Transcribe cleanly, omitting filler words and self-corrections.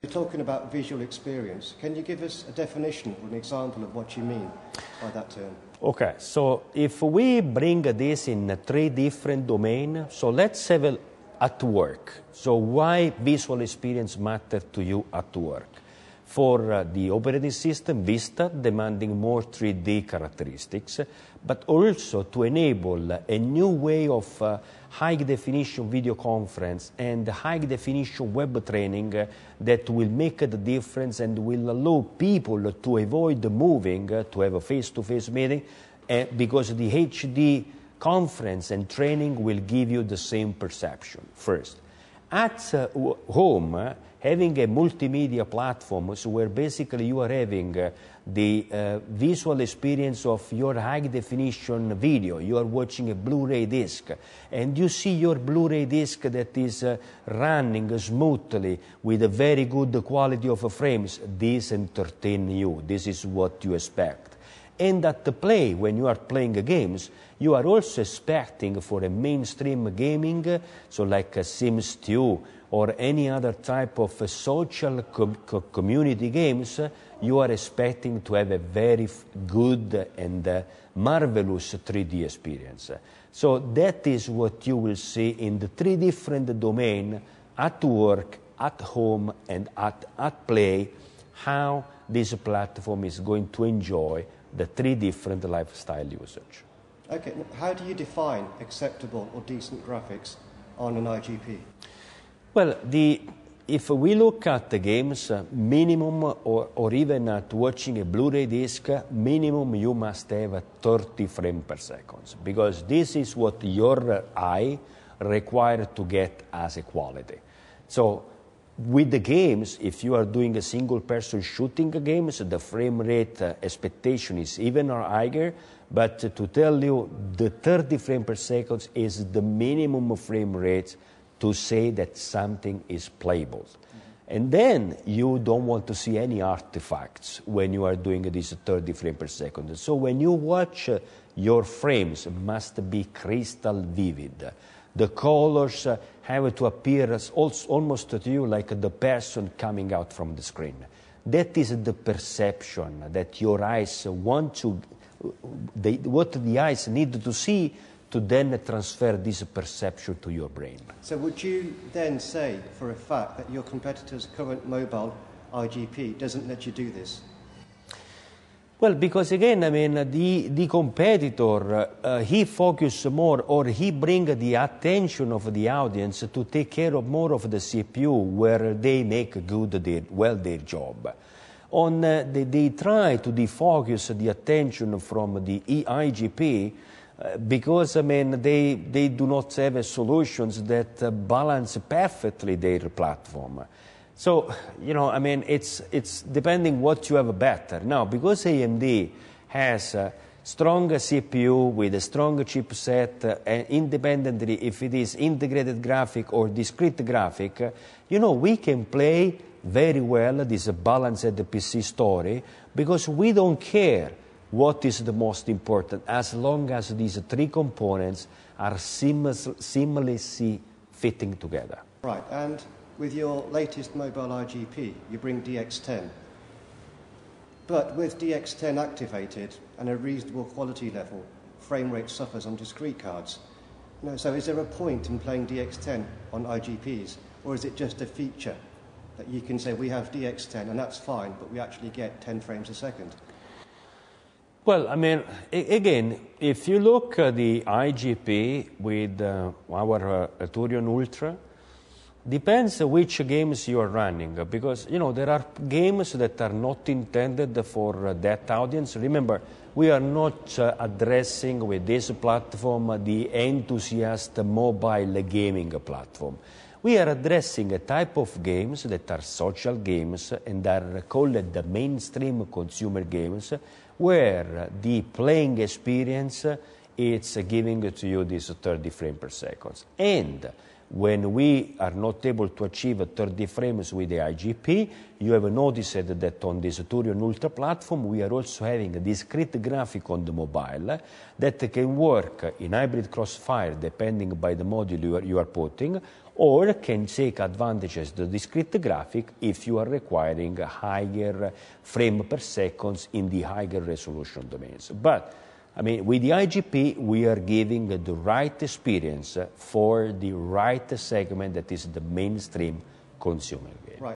You're talking about visual experience. Can you give us a definition or an example of what you mean by that term? Okay, so if we bring this in 3 different domains, so let's have at work. So why visual experience matter to you at work? For the operating system, Vista, demanding more 3D characteristics, but also to enable a new way of high-definition video conference and high-definition web training that will make the difference and will allow people to avoid moving to have a face-to-face meeting because the HD conference and training will give you the same perception, first. At home, having a multimedia platform so where basically you are having the visual experience of your high-definition video. You are watching a Blu-ray disc, and you see your Blu-ray disc that is running smoothly with a very good quality of frames. This entertains you. This is what you expect. And at the play, when you are playing games, you are also expecting for a mainstream gaming, so like Sims 2 or any other type of social community games, you are expecting to have a very good and marvelous 3D experience. So that is what you will see in the 3 different domains, at work, at home, and at play, how this platform is going to enjoy the 3 different lifestyle usage. Okay, how do you define acceptable or decent graphics on an IGP? Well, if we look at the games, minimum or even at watching a Blu-ray disc, minimum you must have 30 frames per second, because this is what your eye requires to get as a quality. So with the games, if you are doing a single-person shooting games, the frame rate expectation is even higher, but to tell you, the 30 frames per second is the minimum frame rate to say that something is playable. And then you don't want to see any artifacts when you are doing this 30 frames per second. So when you watch, your frames must be crystal vivid. The colors have to appear as almost to you like the person coming out from the screen. That is the perception that your eyes want to, what the eyes need to see to then transfer this perception to your brain. So would you then say for a fact that your competitor's current mobile IGP doesn't let you do this? Well, because again, I mean, the competitor, he focuses more, or he brings the attention of the audience to take care of more of the CPU, where they make their job. They try to defocus the attention from the IGP, because, I mean, they do not have solutions that balance perfectly their platform. So, you know, I mean, it's depending what you have better. Now, because AMD has a strong CPU with a strong chipset, independently if it is integrated graphic or discrete graphic, you know, we can play very well this balanced PC story, because we don't care what is the most important, as long as these 3 components are seamlessly fitting together. Right, and with your latest mobile IGP, you bring DX10. But with DX10 activated and a reasonable quality level, frame rate suffers on discrete cards. No, so is there a point in playing DX10 on IGPs, or is it just a feature that you can say we have DX10 and that's fine, but we actually get 10 frames a second? Well, I mean, again, if you look at the IGP with our Turion Ultra, depends which games you are running, because, you know, there are games that are not intended for that audience. Remember, we are not addressing with this platform the enthusiast mobile gaming platform. We are addressing a type of games that are social games and are called the mainstream consumer games, where the playing experience is giving to you this 30 frames per second. And when we are not able to achieve 30 frames with the IGP, you have noticed that on this Turion Ultra platform, we are also having a discrete graphic on the mobile that can work in hybrid crossfire, depending by the module you are putting, or can take advantages of the discrete graphic if you are requiring a higher frame per second in the higher resolution domains. But I mean, with the IGP, we are giving the right experience for the right segment that is the mainstream consumer.